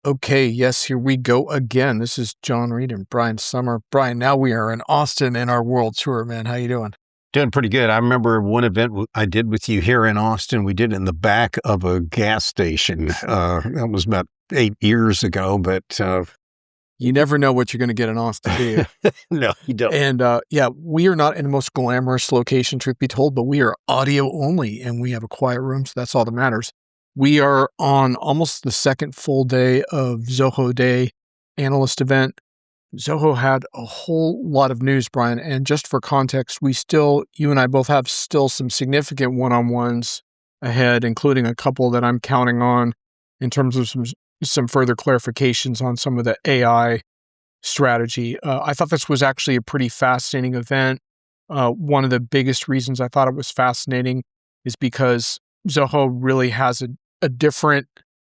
Okay, yes, here we go again. This is John Reed and Brian Sommer. Brian, now we are in Austin in our world tour, man. How you doing? Doing pretty good. I remember one event I did with you here in Austin. We did it in the back of a gas station. That was about 8 years ago, but You never know what you're going to get in Austin, do you? no, you don't. And yeah, we are not in the most glamorous location, truth be told, but we are audio only and we have a quiet room, so that's all that matters. We are on almost the second full day of ZohoDay analyst event. Zoho had a whole lot of news, Brian, and just for context, you and I both have still some significant one-on-ones ahead, including a couple that I'm counting on in terms of some further clarifications on some of the AI strategy. I thought this was actually a pretty fascinating event. One of the biggest reasons I thought it was fascinating is because Zoho really has a different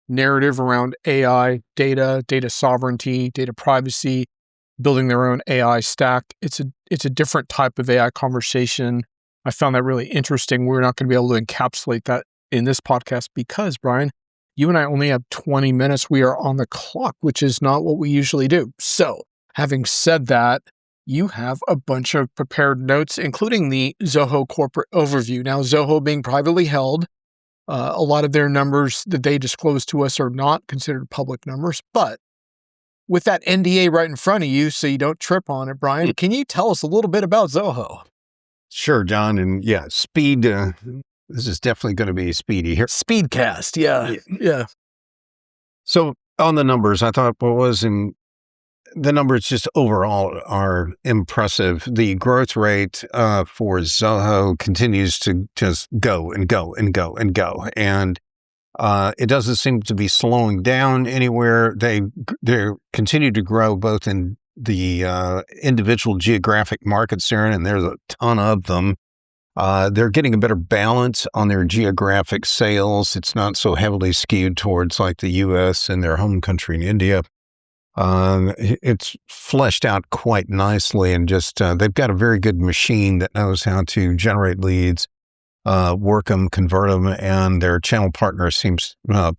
narrative around AI, data sovereignty, data privacy, building their own AI stack. It's a different type of AI conversation. I found that really interesting. We're not going to be able to encapsulate that in this podcast because, Brian, you and I only have 20 minutes. We are on the clock, which is not what we usually do. So, having said that, you have a bunch of prepared notes, including the Zoho corporate overview. Now, Zoho being privately held, a lot of their numbers that they disclose to us are not considered public numbers, but with that NDA right in front of you so you don't trip on it, Brian, can you tell us a little bit about Zoho? Sure, John. And yeah, speed. This is definitely going to be speedy here. Speedcast, yeah. So on the numbers, I thought the numbers just overall are impressive. The growth rate for Zoho continues to just go and go and go and go. And it doesn't seem to be slowing down anywhere. They continue to grow both in the individual geographic markets there, and there's a ton of them. They're getting a better balance on their geographic sales. It's not so heavily skewed towards like the U.S. and their home country in India. It's fleshed out quite nicely, and just they've got a very good machine that knows how to generate leads, work them, convert them, and their channel partner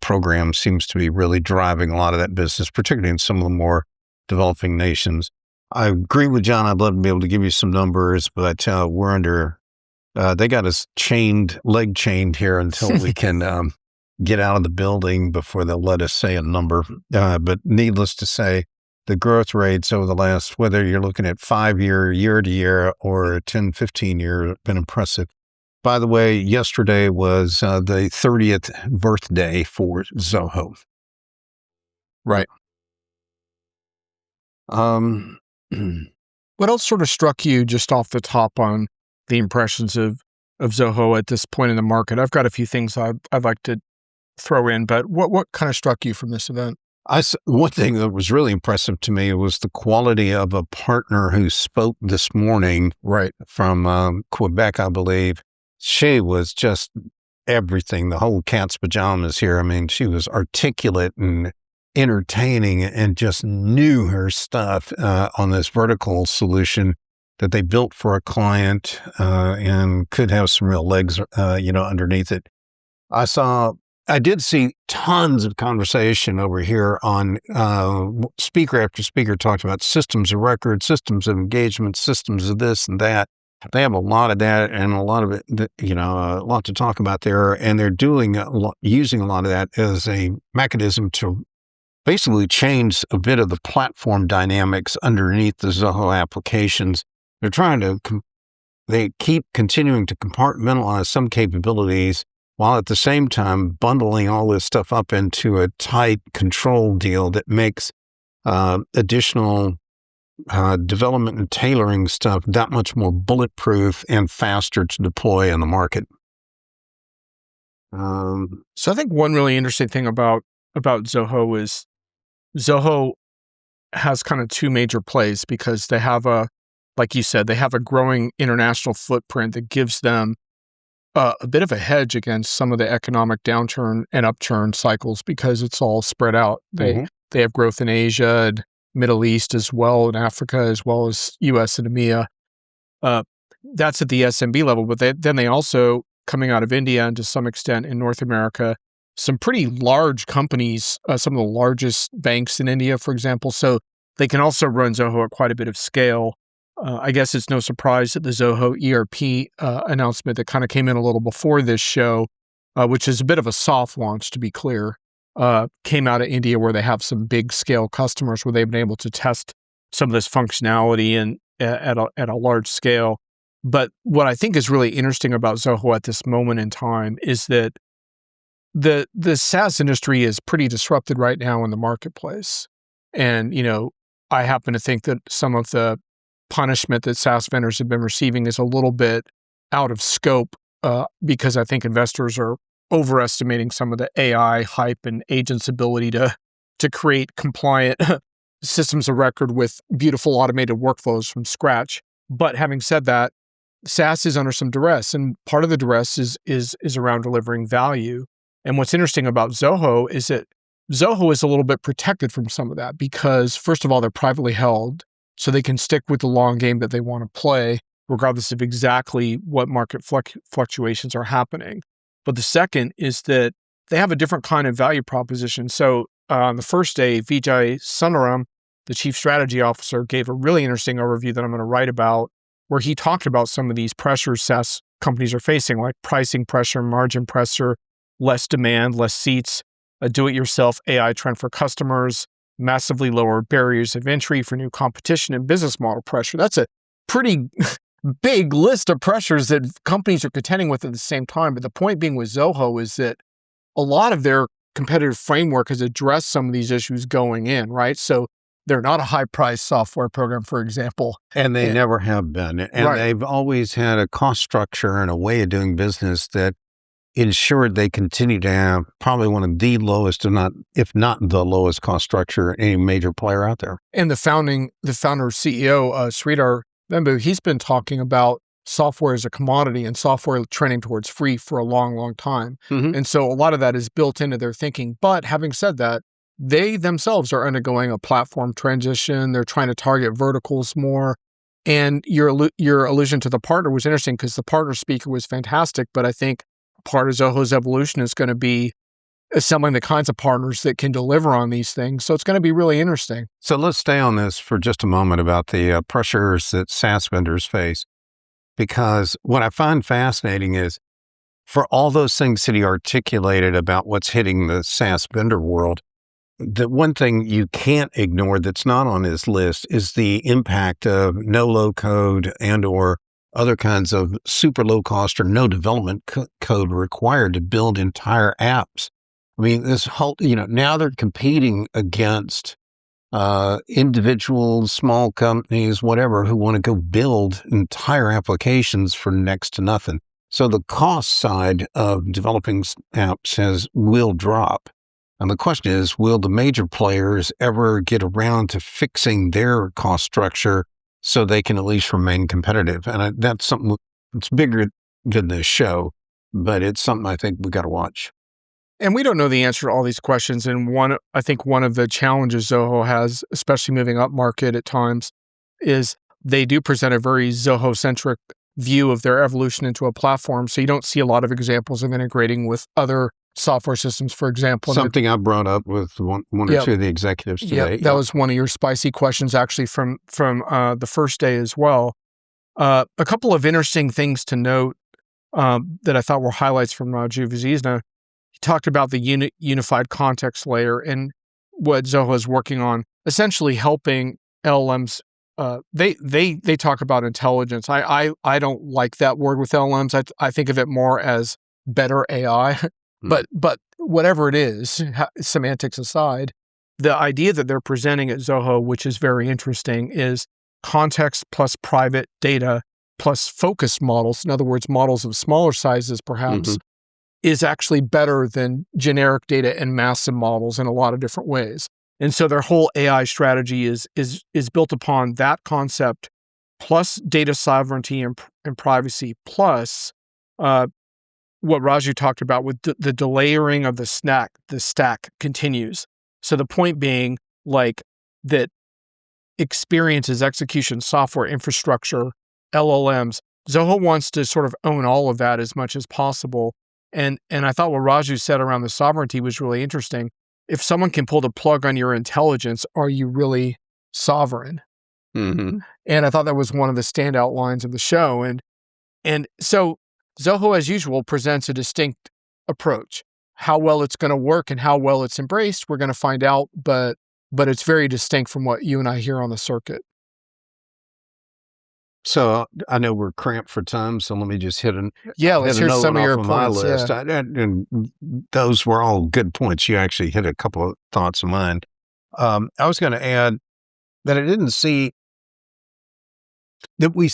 program seems to be really driving a lot of that business, particularly in some of the more developing nations. I agree with John. I'd love to be able to give you some numbers, but we're under. They got us leg chained here until we can get out of the building before they'll let us say a number. But needless to say, the growth rates over the last, whether you're looking at 5-year, year-to-year, or 10, 15-year, have been impressive. By the way, yesterday was the 30th birthday for Zoho. Right. What else sort of struck you just off the top on the impressions of Zoho at this point in the market? I've got a few things I'd like to throw in, but what kind of struck you from this event? One thing that was really impressive to me was the quality of a partner who spoke this morning, right, from Quebec, I believe. She was just everything, the whole cat's pajamas here. I mean, she was articulate and entertaining and just knew her stuff on this vertical solution that they built for a client and could have some real legs, underneath it. I did see tons of conversation over here on speaker after speaker talked about systems of record, systems of engagement, systems of this and that. They have a lot of that and a lot of it, a lot to talk about there. And they're using a lot of that as a mechanism to basically change a bit of the platform dynamics underneath the Zoho applications. They keep continuing to compartmentalize some capabilities while at the same time bundling all this stuff up into a tight control deal that makes additional development and tailoring stuff that much more bulletproof and faster to deploy in the market. So I think one really interesting thing about Zoho is Zoho has kind of two major plays because they have like you said, they have a growing international footprint that gives them a bit of a hedge against some of the economic downturn and upturn cycles because it's all spread out. They have growth in Asia and Middle East as well, and Africa as well as US and EMEA. That's at the SMB level, but then they also, coming out of India and to some extent in North America, some pretty large companies, some of the largest banks in India, for example. So they can also run Zoho at quite a bit of scale. I guess it's no surprise that the Zoho ERP announcement that kind of came in a little before this show, which is a bit of a soft launch, to be clear, came out of India, where they have some big scale customers where they've been able to test some of this functionality and at a large scale. But what I think is really interesting about Zoho at this moment in time is that the SaaS industry is pretty disrupted right now in the marketplace. And, I happen to think that some of the punishment that SaaS vendors have been receiving is a little bit out of scope, because I think investors are overestimating some of the AI hype and agents' ability to create compliant systems of record with beautiful automated workflows from scratch. But having said that, SaaS is under some duress, and part of the duress is around delivering value. And what's interesting about Zoho is that Zoho is a little bit protected from some of that because, first of all, they're privately held, so they can stick with the long game that they want to play, regardless of exactly what market fluctuations are happening. But the second is that they have a different kind of value proposition. So on the first day, Vijay Sundaram, the chief strategy officer, gave a really interesting overview that I'm going to write about, where he talked about some of these pressures SaaS companies are facing, like pricing pressure, margin pressure, less demand, less seats, a do-it-yourself AI trend for customers, massively lower barriers of entry for new competition, and business model pressure. That's a pretty big list of pressures that companies are contending with at the same time. But the point being with Zoho is that a lot of their competitive framework has addressed some of these issues going in, right? So they're not a high-priced software program, for example. And they never have been. And Right. they've always had a cost structure and a way of doing business that ensured they continue to have probably one of the lowest, if not the lowest cost structure any major player out there. And the founder CEO, Sridhar Vembu, he's been talking about software as a commodity and software trending towards free for a long, long time. Mm-hmm. And so a lot of that is built into their thinking. But having said that, they themselves are undergoing a platform transition. They're trying to target verticals more. And your allusion to the partner was interesting because the partner speaker was fantastic. But I think part of Zoho's evolution is going to be assembling the kinds of partners that can deliver on these things. So it's going to be really interesting. So let's stay on this for just a moment about the pressures that SaaS vendors face. Because what I find fascinating is for all those things that he articulated about what's hitting the SaaS vendor world, the one thing you can't ignore that's not on his list is the impact of no-low code and or other kinds of super low cost or no development code required to build entire apps. I mean, this whole, now they're competing against individuals, small companies, whatever, who want to go build entire applications for next to nothing. So the cost side of developing apps will drop. And the question is, will the major players ever get around to fixing their cost structure so they can at least remain competitive? And that's something that's bigger than this show, but it's something I think we got to watch. And we don't know the answer to all these questions. And I think one of the challenges Zoho has, especially moving up market at times, is they do present a very Zoho-centric view of their evolution into a platform. So you don't see a lot of examples of integrating with other software systems, for example. Something I brought up with one or two of the executives today. Yeah, that was one of your spicy questions, actually, from the first day as well. A couple of interesting things to note that I thought were highlights from Raju Vizizna. He talked about the unified context layer and what Zoho is working on, essentially helping LLMs. They talk about intelligence. I don't like that word with LLMs. I think of it more as better AI. But whatever it is, semantics aside, the idea that they're presenting at Zoho, which is very interesting, is context plus private data plus focus models. In other words, models of smaller sizes, perhaps, is actually better than generic data and massive models in a lot of different ways. And so their whole AI strategy is built upon that concept, plus data sovereignty and privacy, plus what Raju talked about with the delayering of the stack continues. So the point being, like, that experiences, execution, software, infrastructure, LLMs, Zoho wants to sort of own all of that as much as possible. And I thought what Raju said around the sovereignty was really interesting. If someone can pull the plug on your intelligence, are you really sovereign? Mm-hmm. And I thought that was one of the standout lines of the show. And so Zoho, as usual, presents a distinct approach. How well it's going to work and how well it's embraced, we're going to find out, but it's very distinct from what you and I hear on the circuit. So I know we're cramped for time, so let me just let's hit hear another some one of your off of my points. list. Yeah. And those were all good points. You actually hit a couple of thoughts of mine. I was going to add that I didn't see that we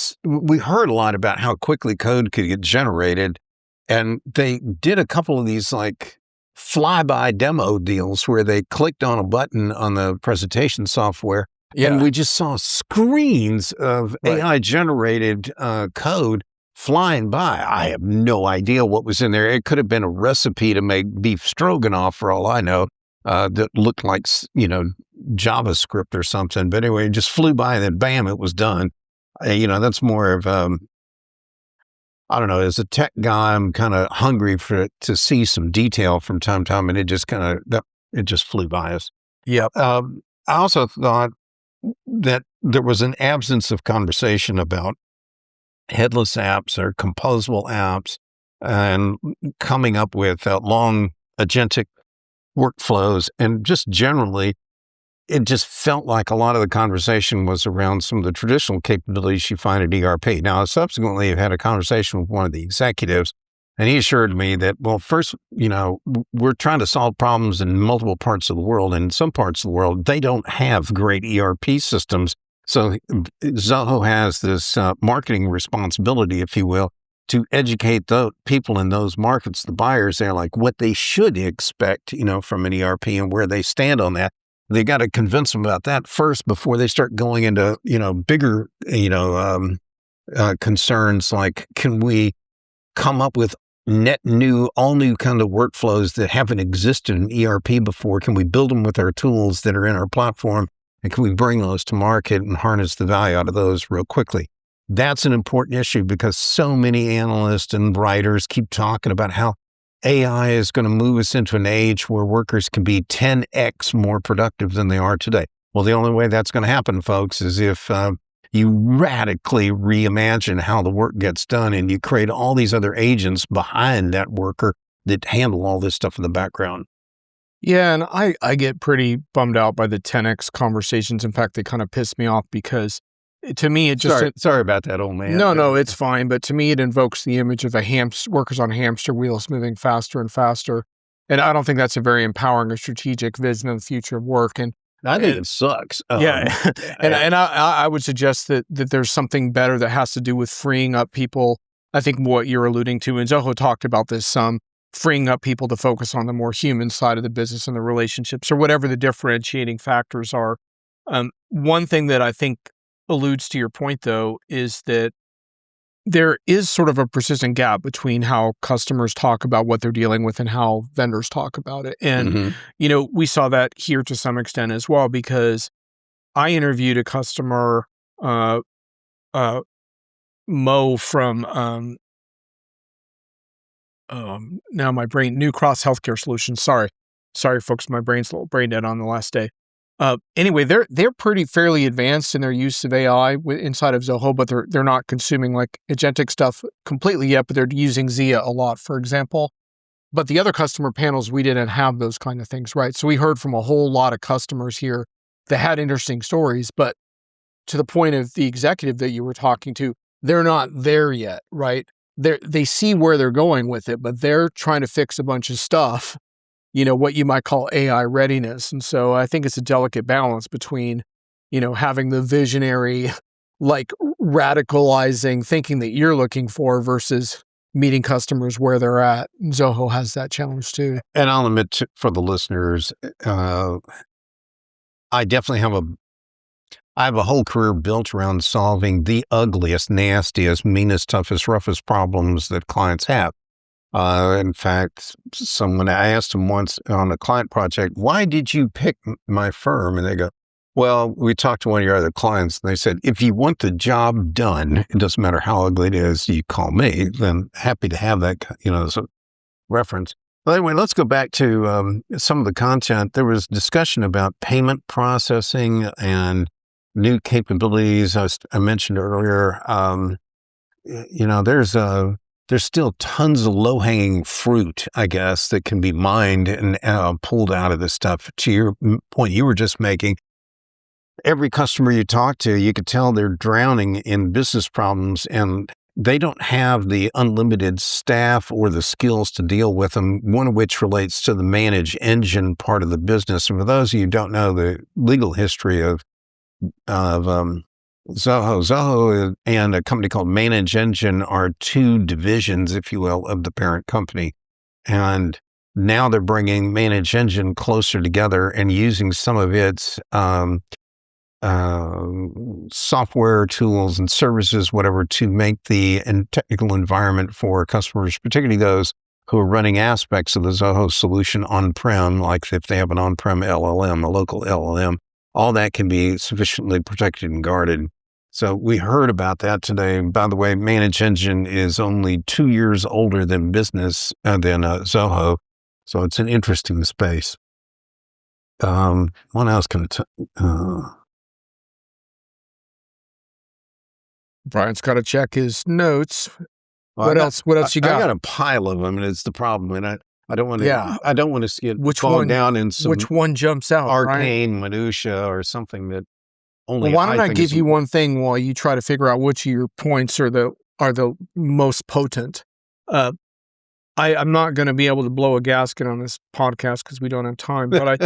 heard a lot about how quickly code could get generated, and they did a couple of these like flyby demo deals where they clicked on a button on the presentation software. Yeah. And we just saw screens of AI generated code flying by. I have no idea what was in there. It could have been a recipe to make beef stroganoff for all I know, that looked like, JavaScript or something. But anyway, it just flew by and then bam, it was done. That's more of, I don't know, as a tech guy, I'm kind of hungry to see some detail from time to time. And it just flew by us. Yep. I also thought that there was an absence of conversation about headless apps or composable apps and coming up with long agentic workflows. And just generally, it just felt like a lot of the conversation was around some of the traditional capabilities you find at ERP. Now, subsequently, I've had a conversation with one of the executives, and he assured me that, well, first, we're trying to solve problems in multiple parts of the world. And in some parts of the world, they don't have great ERP systems. So Zoho has this marketing responsibility, if you will, to educate the people in those markets, the buyers there, like what they should expect, from an ERP and where they stand on that. They got to convince them about that first before they start going into, bigger, concerns like, can we come up with all new kind of workflows that haven't existed in ERP before? Can we build them with our tools that are in our platform? And can we bring those to market and harness the value out of those real quickly? That's an important issue because so many analysts and writers keep talking about how AI is going to move us into an age where workers can be 10x more productive than they are today. Well, the only way that's going to happen, folks, is if you radically reimagine how the work gets done and you create all these other agents behind that worker that handle all this stuff in the background. Yeah, and I get pretty bummed out by the 10x conversations. In fact, they kind of piss me off because to me, it just... Sorry about that, old man. No, it's fine. But to me, it invokes the image of workers on hamster wheels moving faster and faster. And I don't think that's a very empowering or strategic vision of the future of work. And I think it sucks. Yeah. And I would suggest that there's something better that has to do with freeing up people. I think what you're alluding to, and Zoho talked about this some, freeing up people to focus on the more human side of the business and the relationships or whatever the differentiating factors are. One thing that I think alludes to your point, though, is that there is sort of a persistent gap between how customers talk about what they're dealing with and how vendors talk about it. And, we saw that here to some extent as well, because I interviewed a customer, Mo from, now my brain, New Cross Healthcare Solutions. Sorry, folks, my brain's a little brain dead on the last day. Anyway, they're pretty fairly advanced in their use of AI inside of Zoho, but they're not consuming like agentic stuff completely yet, but they're using Zia a lot, for example. But the other customer panels, we didn't have those kind of things, right? So we heard from a whole lot of customers here that had interesting stories, but to the point of the executive that you were talking to, they're not there yet, right? They see where they're going with it, but they're trying to fix a bunch of stuff, what you might call AI readiness. And so I think it's a delicate balance between, having the visionary, like radicalizing thinking that you're looking for versus meeting customers where they're at. Zoho has that challenge too. And I'll admit for the listeners, I definitely have a whole career built around solving the ugliest, nastiest, meanest, toughest, roughest problems that clients have. In fact, I asked them once on a client project, why did you pick my firm? And they go, well, we talked to one of your other clients and they said, if you want the job done, it doesn't matter how ugly it is, you call me, then happy to have that, So reference. But anyway, let's go back to some of the content. There was discussion about payment processing and new capabilities. I mentioned earlier, there's still tons of low-hanging fruit, I guess, that can be mined and pulled out of this stuff. To your point you were just making, every customer you talk to, you could tell they're drowning in business problems, and they don't have the unlimited staff or the skills to deal with them, one of which relates to the manage engine part of the business. And for those of you who don't know the legal history of Zoho and a company called Manage Engine are two divisions, if you will, of the parent company. And now they're bringing Manage Engine closer together and using some of its software tools and services, whatever, to make the technical environment for customers, particularly those who are running aspects of the Zoho solution on-prem, like if they have an on-prem LLM, a local LLM, all that can be sufficiently protected and guarded. So we heard about that today. By the way, Manage Engine is only 2 years older than Zoho, so it's an interesting space. What else can Brian's got to check his notes. What else you got? I got a pile of them, and it's the problem. And I don't want to. Yeah. I don't want to get bogged down in some. Which one jumps out? Arcane minutia or something that only. Well, why don't I give you one thing while you try to figure out which of your points are the most potent? I'm not going to be able to blow a gasket on this podcast because we don't have time. But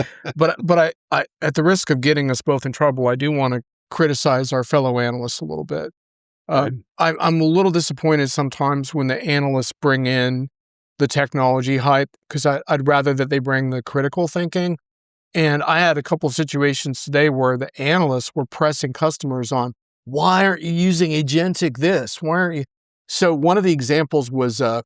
I, at the risk of getting us both in trouble, I do want to criticize our fellow analysts a little bit. I'm a little disappointed sometimes when the analysts bring in the technology hype, because I'd rather that they bring the critical thinking. And I had a couple of situations today where the analysts were pressing customers on, why aren't you using agentic this? Why aren't you? So one of the examples was a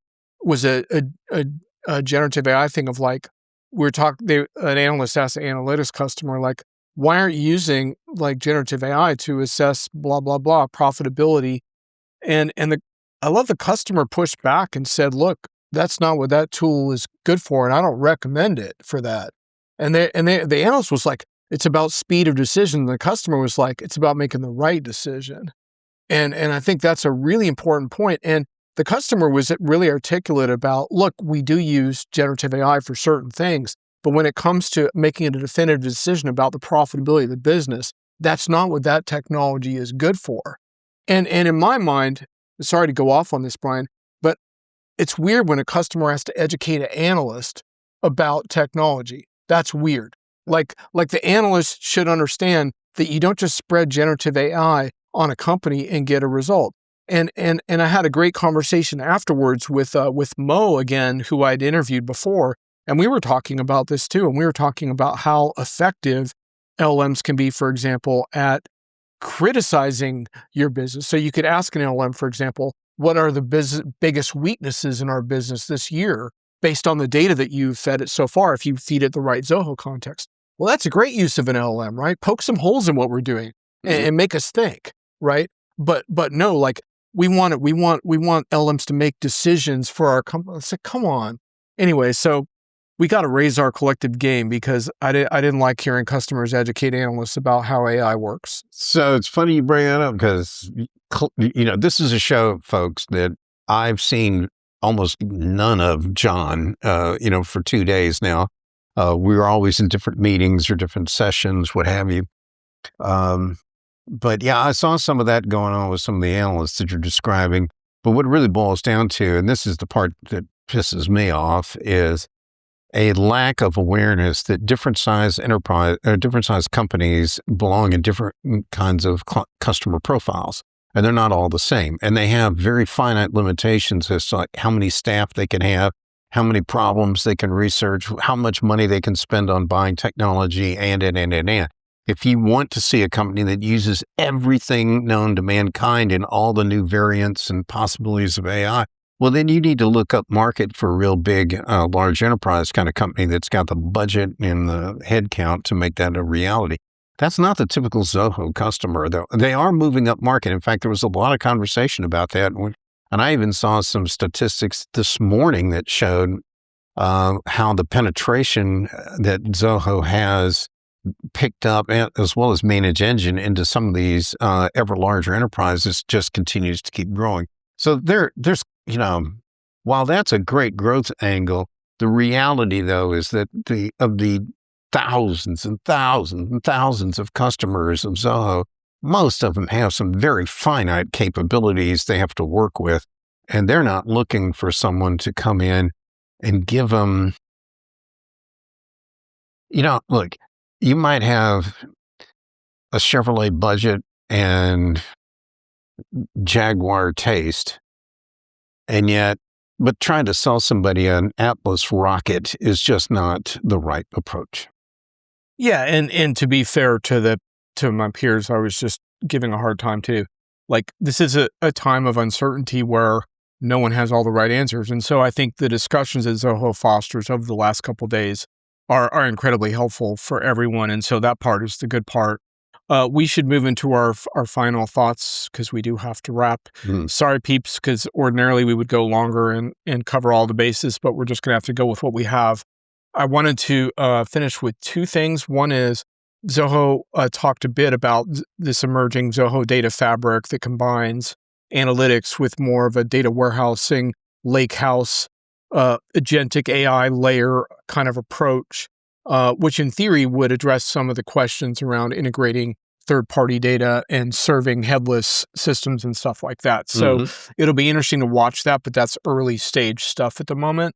generative AI thing of like, an analyst asked an analytics customer, like, why aren't you using like generative AI to assess blah, blah, blah, profitability? And I love the customer pushed back and said, look, that's not what that tool is good for, and I don't recommend it for that. And the analyst was like, it's about speed of decision. The customer was like, it's about making the right decision. And I think that's a really important point. And the customer was really articulate about, look, we do use generative AI for certain things, but when it comes to making a definitive decision about the profitability of the business, that's not what that technology is good for. And in my mind, sorry to go off on this, Brian, but it's weird when a customer has to educate an analyst about technology. That's weird. Like the analyst should understand that you don't just spread generative AI on a company and get a result. And I had a great conversation afterwards with Mo again, who I'd interviewed before. And we were talking about this too. And we were talking about how effective LLMs can be, for example, at criticizing your business. So you could ask an LLM, for example, what are the biggest weaknesses in our business this year based on the data that you've fed it so far, if you feed it the right Zoho context? Well, that's a great use of an LLM, right? Poke some holes in what we're doing and make us think, right? But no, like we want LLMs to make decisions for our company. It's like, come on. Anyway, so we got to raise our collective game, because I didn't like hearing customers educate analysts about how AI works. So it's funny you bring that up, because, this is a show, folks, that I've seen almost none of Jon, for 2 days now. We were always in different meetings or different sessions, what have you. But yeah, I saw some of that going on with some of the analysts that you're describing. But what it really boils down to, and this is the part that pisses me off, is a lack of awareness that different size companies belong in different kinds of customer profiles, and they're not all the same. And they have very finite limitations as to like how many staff they can have, how many problems they can research, how much money they can spend on buying technology, and. If you want to see a company that uses everything known to mankind and all the new variants and possibilities of AI, well, then you need to look up market for a real big, large enterprise kind of company that's got the budget and the headcount to make that a reality. That's not the typical Zoho customer, though. They are moving up market. In fact, there was a lot of conversation about that. And I even saw some statistics this morning that showed how the penetration that Zoho has picked up, as well as Manage Engine, into some of these ever larger enterprises just continues to keep growing. So there's, while that's a great growth angle, the reality though is that of the thousands and thousands and thousands of customers of Zoho, most of them have some very finite capabilities they have to work with, and they're not looking for someone to come in and give them, look, you might have a Chevrolet budget and Jaguar taste, but trying to sell somebody an Atlas rocket is just not the right approach. Yeah, and to be fair to my peers, I was just giving a hard time too. Like, this is a time of uncertainty where no one has all the right answers. And so I think the discussions that Zoho fosters over the last couple of days are incredibly helpful for everyone. And so that part is the good part. We should move into our final thoughts because we do have to wrap. Sorry, peeps, because ordinarily we would go longer and cover all the bases, but we're just going to have to go with what we have. I wanted to finish with two things. One is Zoho talked a bit about this emerging Zoho data fabric that combines analytics with more of a data warehousing, lakehouse, agentic AI layer kind of approach, which in theory would address some of the questions around integrating third-party data and serving headless systems and stuff like that. So it'll be interesting to watch that, but that's early stage stuff at the moment.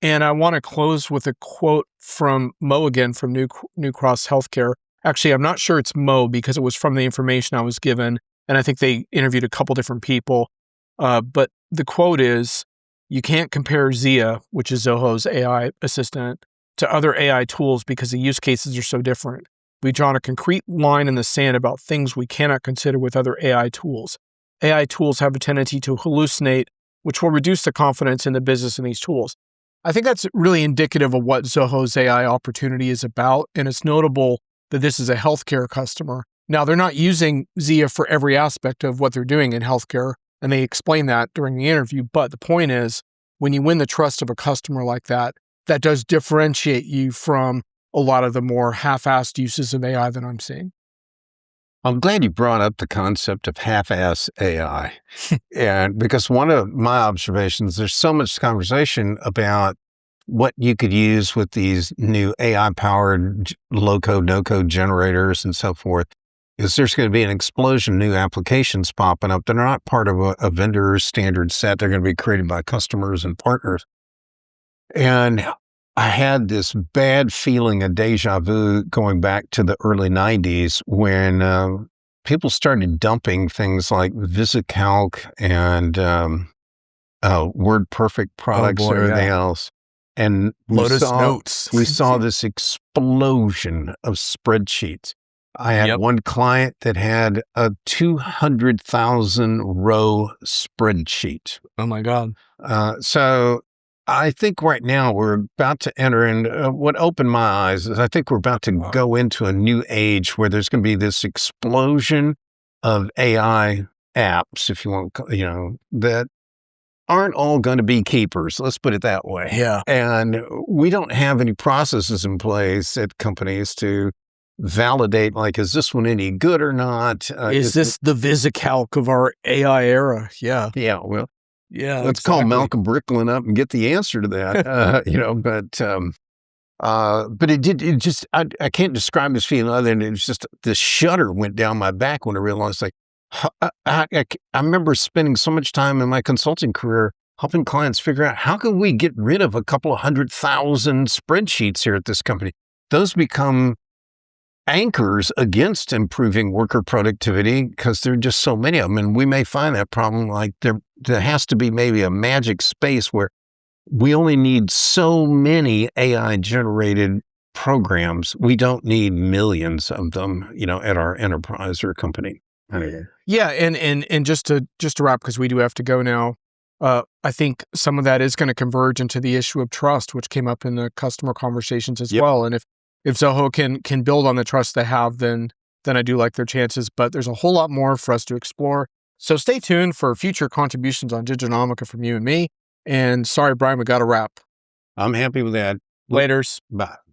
And I want to close with a quote from Mo again from New Cross Healthcare. Actually, I'm not sure it's Mo because it was from the information I was given, and I think they interviewed a couple different people. But the quote is, "You can't compare Zia, which is Zoho's AI assistant, to other AI tools because the use cases are so different. We've drawn a concrete line in the sand about things we cannot consider with other AI tools. AI tools have a tendency to hallucinate, which will reduce the confidence in the business in these tools." I think that's really indicative of what Zoho's AI opportunity is about, and it's notable that this is a healthcare customer. Now, they're not using Zia for every aspect of what they're doing in healthcare, and they explain that during the interview, but the point is, when you win the trust of a customer like that, that does differentiate you from a lot of the more half-assed uses of AI that I'm seeing. I'm glad you brought up the concept of half-ass AI. And because one of my observations, there's so much conversation about what you could use with these new AI-powered low-code, no-code generators and so forth, is there's going to be an explosion of new applications popping up that are not part of a vendor's standard set. They're going to be created by customers and partners. And I had this bad feeling, a deja vu, going back to the early 90s when people started dumping things like VisiCalc and WordPerfect products and everything else. And Lotus Notes. We saw this explosion of spreadsheets. I had one client that had a 200,000 row spreadsheet. Oh my God. So I think right now we're about to enter in what opened my eyes is I think we're about to go into a new age where there's going to be this explosion of AI apps, if you want, that aren't all going to be keepers. Let's put it that way. Yeah. And we don't have any processes in place at companies to validate, like, is this one any good or not? Is this the VisiCalc of our AI era? Yeah. Yeah. Well, yeah. Let's call Malcolm Bricklin up and get the answer to that. But it just, I can't describe this feeling other than it's just the shudder went down my back when I realized, like, I remember spending so much time in my consulting career helping clients figure out how can we get rid of a couple of 100,000 spreadsheets here at this company. Those become anchors against improving worker productivity because there are just so many of them. And we may find that problem like there has to be maybe a magic space where we only need so many AI generated programs. We don't need millions of them, at our enterprise or company. Anyway. Yeah. And just to wrap, because we do have to go now. I think some of that is going to converge into the issue of trust, which came up in the customer conversations as well. And if Zoho can build on the trust they have, then I do like their chances. But there's a whole lot more for us to explore. So stay tuned for future contributions on Diginomica from you and me. And sorry, Brian, we got to wrap. I'm happy with that. Laters. Bye.